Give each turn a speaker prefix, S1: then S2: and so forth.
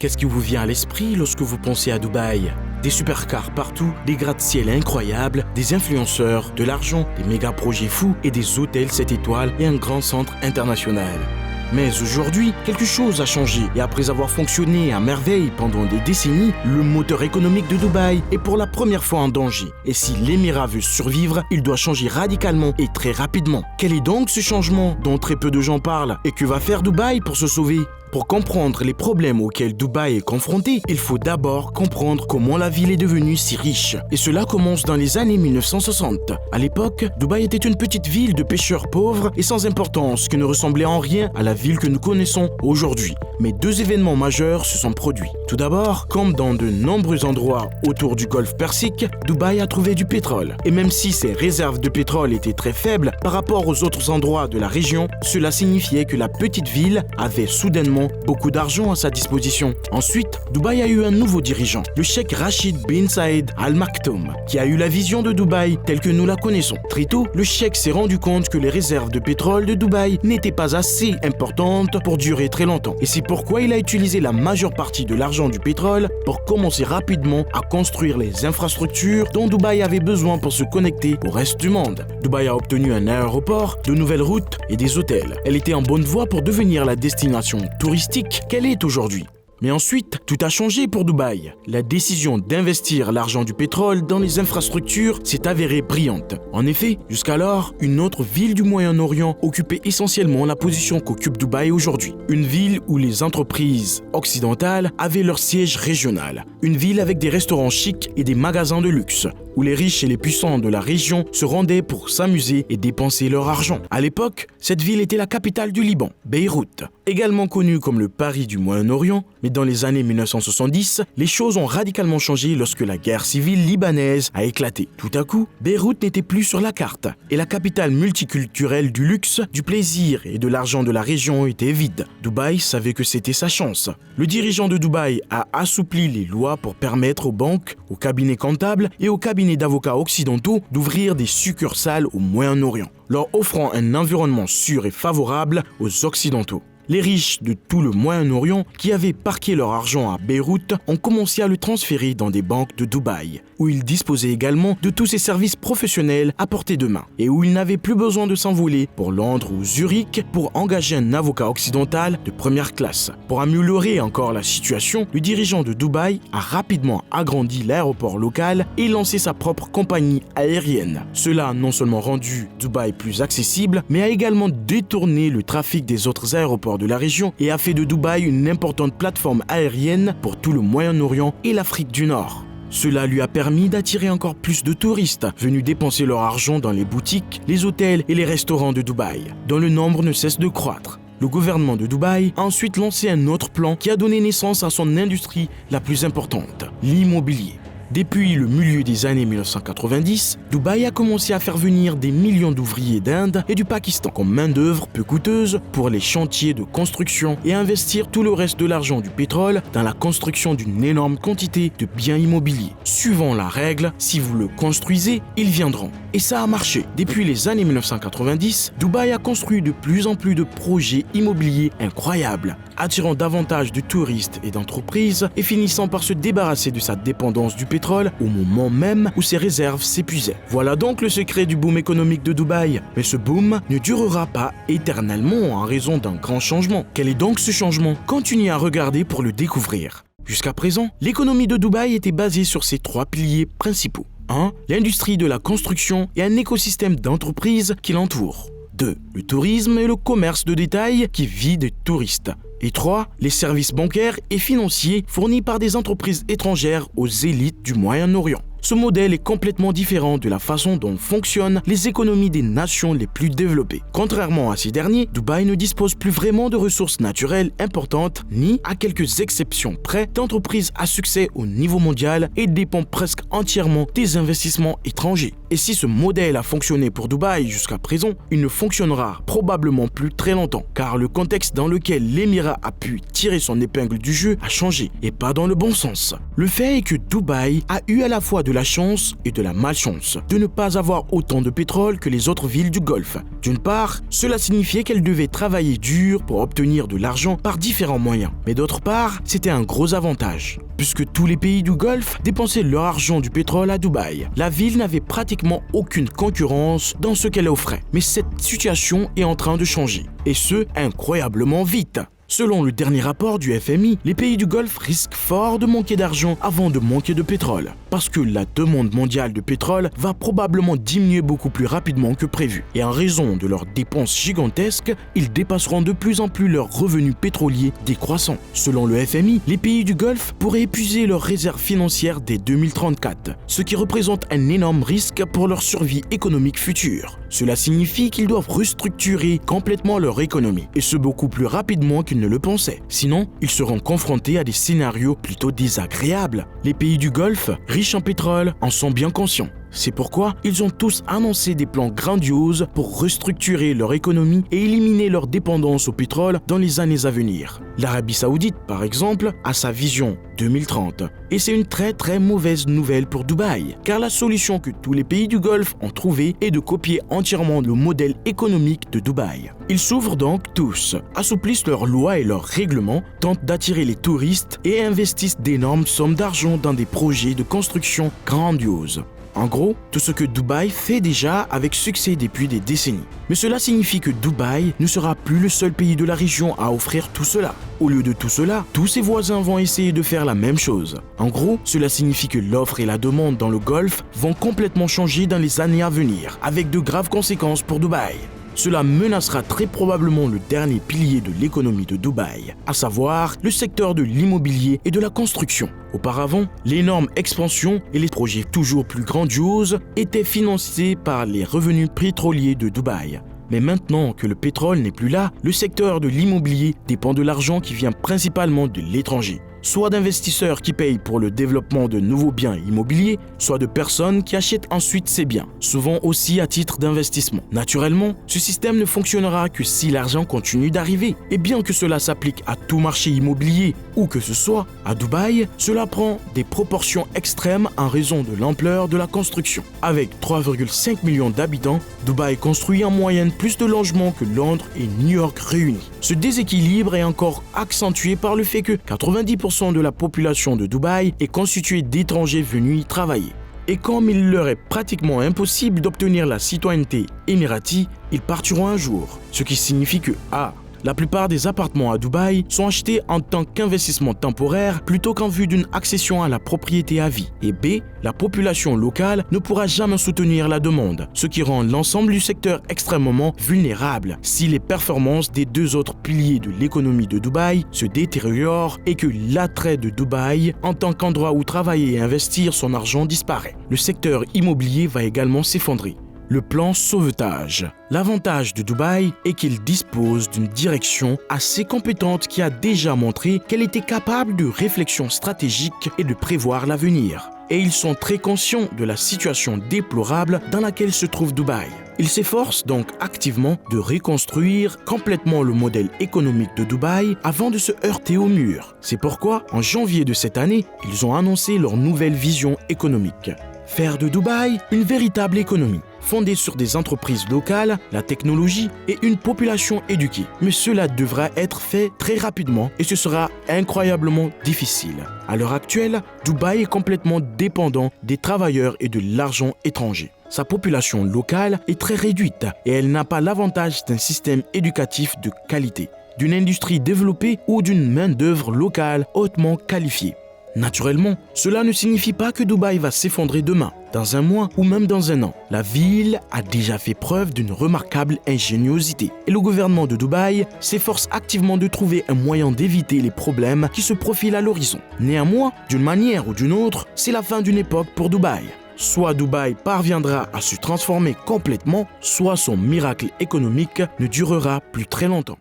S1: Qu'est-ce qui vous vient à l'esprit lorsque vous pensez à Dubaï? Des supercars partout, des gratte-ciel incroyables, des influenceurs, de l'argent, des méga-projets fous et des hôtels 7 étoiles et un grand centre international. Mais aujourd'hui, quelque chose a changé et après avoir fonctionné à merveille pendant des décennies, le moteur économique de Dubaï est pour la première fois en danger. Et si l'émirat veut survivre, il doit changer radicalement et très rapidement. Quel est donc ce changement dont très peu de gens parlent? Et que va faire Dubaï pour se sauver? Pour comprendre les problèmes auxquels Dubaï est confronté, il faut d'abord comprendre comment la ville est devenue si riche. Et cela commence dans les années 1960. À l'époque, Dubaï était une petite ville de pêcheurs pauvres et sans importance qui ne ressemblait en rien à la ville que nous connaissons aujourd'hui. Mais deux événements majeurs se sont produits. Tout d'abord, comme dans de nombreux endroits autour du golfe Persique, Dubaï a trouvé du pétrole. Et même si ses réserves de pétrole étaient très faibles par rapport aux autres endroits de la région, cela signifiait que la petite ville avait soudainement beaucoup d'argent à sa disposition. Ensuite, Dubaï a eu un nouveau dirigeant, le cheikh Rachid bin Saïd Al Maktoum, qui a eu la vision de Dubaï telle que nous la connaissons. Très tôt, le cheikh s'est rendu compte que les réserves de pétrole de Dubaï n'étaient pas assez importantes pour durer très longtemps. Et c'est pourquoi il a utilisé la majeure partie de l'argent du pétrole pour commencer rapidement à construire les infrastructures dont Dubaï avait besoin pour se connecter au reste du monde. Dubaï a obtenu un aéroport, de nouvelles routes et des hôtels. Elle était en bonne voie pour devenir la destination touristique qu'elle est aujourd'hui. Mais ensuite, tout a changé pour Dubaï. La décision d'investir l'argent du pétrole dans les infrastructures s'est avérée brillante. En effet, jusqu'alors, une autre ville du Moyen-Orient occupait essentiellement la position qu'occupe Dubaï aujourd'hui. Une ville où les entreprises occidentales avaient leur siège régional. Une ville avec des restaurants chics et des magasins de luxe, où les riches et les puissants de la région se rendaient pour s'amuser et dépenser leur argent. À l'époque, cette ville était la capitale du Liban, Beyrouth. Également connue comme le Paris du Moyen-Orient, mais dans les années 1970, les choses ont radicalement changé lorsque la guerre civile libanaise a éclaté. Tout à coup, Beyrouth n'était plus sur la carte, et la capitale multiculturelle du luxe, du plaisir et de l'argent de la région était vide. Dubaï savait que c'était sa chance. Le dirigeant de Dubaï a assoupli les lois pour permettre aux banques, aux cabinets comptables et aux cabinets d'avocats occidentaux d'ouvrir des succursales au Moyen-Orient, leur offrant un environnement sûr et favorable aux Occidentaux. Les riches de tout le Moyen-Orient qui avaient parqué leur argent à Beyrouth ont commencé à le transférer dans des banques de Dubaï, où ils disposaient également de tous ces services professionnels à portée de main et où ils n'avaient plus besoin de s'envoler pour Londres ou Zurich pour engager un avocat occidental de première classe. Pour améliorer encore la situation, le dirigeant de Dubaï a rapidement agrandi l'aéroport local et lancé sa propre compagnie aérienne. Cela a non seulement rendu Dubaï plus accessible, mais a également détourné le trafic des autres aéroports de la région et a fait de Dubaï une importante plateforme aérienne pour tout le Moyen-Orient et l'Afrique du Nord. Cela lui a permis d'attirer encore plus de touristes venus dépenser leur argent dans les boutiques, les hôtels et les restaurants de Dubaï, dont le nombre ne cesse de croître. Le gouvernement de Dubaï a ensuite lancé un autre plan qui a donné naissance à son industrie la plus importante, l'immobilier. Depuis le milieu des années 1990, Dubaï a commencé à faire venir des millions d'ouvriers d'Inde et du Pakistan comme main-d'œuvre peu coûteuse pour les chantiers de construction et investir tout le reste de l'argent du pétrole dans la construction d'une énorme quantité de biens immobiliers. Suivant la règle, si vous le construisez, ils viendront. Et ça a marché. Depuis les années 1990, Dubaï a construit de plus en plus de projets immobiliers incroyables, attirant davantage de touristes et d'entreprises et finissant par se débarrasser de sa dépendance du pétrole au moment même où ses réserves s'épuisaient. Voilà donc le secret du boom économique de Dubaï. Mais ce boom ne durera pas éternellement en raison d'un grand changement. Quel est donc ce changement? Continuez à regarder pour le découvrir. Jusqu'à présent, l'économie de Dubaï était basée sur ces trois piliers principaux. 1. L'industrie de la construction et un écosystème d'entreprises qui l'entoure. 2. Le tourisme et le commerce de détail qui vit des touristes. Et 3. Les services bancaires et financiers fournis par des entreprises étrangères aux élites du Moyen-Orient. Ce modèle est complètement différent de la façon dont fonctionnent les économies des nations les plus développées. Contrairement à ces derniers, Dubaï ne dispose plus vraiment de ressources naturelles importantes, ni, à quelques exceptions près, d'entreprises à succès au niveau mondial et dépend presque entièrement des investissements étrangers. Et si ce modèle a fonctionné pour Dubaï jusqu'à présent, il ne fonctionnera probablement plus très longtemps, car le contexte dans lequel l'Émirat a pu tirer son épingle du jeu a changé, et pas dans le bon sens. Le fait est que Dubaï a eu à la fois de la chance et de la malchance de ne pas avoir autant de pétrole que les autres villes du Golfe. D'une part, cela signifiait qu'elle devait travailler dur pour obtenir de l'argent par différents moyens. Mais d'autre part, c'était un gros avantage, puisque tous les pays du Golfe dépensaient leur argent du pétrole à Dubaï. La ville n'avait pratiquement aucune concurrence dans ce qu'elle offrait. Mais cette situation est en train de changer, et ce, incroyablement vite. Selon le dernier rapport du FMI, les pays du Golfe risquent fort de manquer d'argent avant de manquer de pétrole, parce que la demande mondiale de pétrole va probablement diminuer beaucoup plus rapidement que prévu. Et en raison de leurs dépenses gigantesques, ils dépasseront de plus en plus leurs revenus pétroliers décroissants. Selon le FMI, les pays du Golfe pourraient épuiser leurs réserves financières dès 2034, ce qui représente un énorme risque pour leur survie économique future. Cela signifie qu'ils doivent restructurer complètement leur économie, et ce beaucoup plus rapidement qu'ils ne le pensaient. Sinon, ils seront confrontés à des scénarios plutôt désagréables. Les pays du Golfe, riches en pétrole, en sont bien conscients. C'est pourquoi ils ont tous annoncé des plans grandioses pour restructurer leur économie et éliminer leur dépendance au pétrole dans les années à venir. L'Arabie Saoudite, par exemple, a sa vision 2030. Et c'est une très mauvaise nouvelle pour Dubaï, car la solution que tous les pays du Golfe ont trouvée est de copier entièrement le modèle économique de Dubaï. Ils s'ouvrent donc tous, assouplissent leurs lois et leurs règlements, tentent d'attirer les touristes et investissent d'énormes sommes d'argent dans des projets de construction grandioses. En gros, tout ce que Dubaï fait déjà avec succès depuis des décennies. Mais cela signifie que Dubaï ne sera plus le seul pays de la région à offrir tout cela. Au lieu de tout cela, tous ses voisins vont essayer de faire la même chose. En gros, cela signifie que l'offre et la demande dans le Golfe vont complètement changer dans les années à venir, avec de graves conséquences pour Dubaï. Cela menacera très probablement le dernier pilier de l'économie de Dubaï, à savoir le secteur de l'immobilier et de la construction. Auparavant, l'énorme expansion et les projets toujours plus grandioses étaient financés par les revenus pétroliers de Dubaï. Mais maintenant que le pétrole n'est plus là, le secteur de l'immobilier dépend de l'argent qui vient principalement de l'étranger. Soit d'investisseurs qui payent pour le développement de nouveaux biens immobiliers, soit de personnes qui achètent ensuite ces biens, souvent aussi à titre d'investissement. Naturellement, ce système ne fonctionnera que si l'argent continue d'arriver. Et bien que cela s'applique à tout marché immobilier, où que ce soit, à Dubaï, cela prend des proportions extrêmes en raison de l'ampleur de la construction. Avec 3,5 millions d'habitants, Dubaï construit en moyenne plus de logements que Londres et New York réunis. Ce déséquilibre est encore accentué par le fait que 90% de la population de Dubaï est constituée d'étrangers venus y travailler. Et comme il leur est pratiquement impossible d'obtenir la citoyenneté émirati, ils partiront un jour. Ce qui signifie que A. La plupart des appartements à Dubaï sont achetés en tant qu'investissement temporaire plutôt qu'en vue d'une accession à la propriété à vie. Et B. La population locale ne pourra jamais soutenir la demande, ce qui rend l'ensemble du secteur extrêmement vulnérable si les performances des deux autres piliers de l'économie de Dubaï se détériorent et que l'attrait de Dubaï en tant qu'endroit où travailler et investir son argent disparaît. Le secteur immobilier va également s'effondrer. Le plan sauvetage. L'avantage de Dubaï est qu'il dispose d'une direction assez compétente qui a déjà montré qu'elle était capable de réflexion stratégique et de prévoir l'avenir. Et ils sont très conscients de la situation déplorable dans laquelle se trouve Dubaï. Ils s'efforcent donc activement de reconstruire complètement le modèle économique de Dubaï avant de se heurter au mur. C'est pourquoi, en janvier de cette année, ils ont annoncé leur nouvelle vision économique. Faire de Dubaï une véritable économie, fondée sur des entreprises locales, la technologie et une population éduquée. Mais cela devra être fait très rapidement et ce sera incroyablement difficile. À l'heure actuelle, Dubaï est complètement dépendant des travailleurs et de l'argent étranger. Sa population locale est très réduite et elle n'a pas l'avantage d'un système éducatif de qualité, d'une industrie développée ou d'une main-d'œuvre locale hautement qualifiée. Naturellement, cela ne signifie pas que Dubaï va s'effondrer demain, dans un mois ou même dans un an. La ville a déjà fait preuve d'une remarquable ingéniosité et le gouvernement de Dubaï s'efforce activement de trouver un moyen d'éviter les problèmes qui se profilent à l'horizon. Néanmoins, d'une manière ou d'une autre, c'est la fin d'une époque pour Dubaï. Soit Dubaï parviendra à se transformer complètement, soit son miracle économique ne durera plus très longtemps.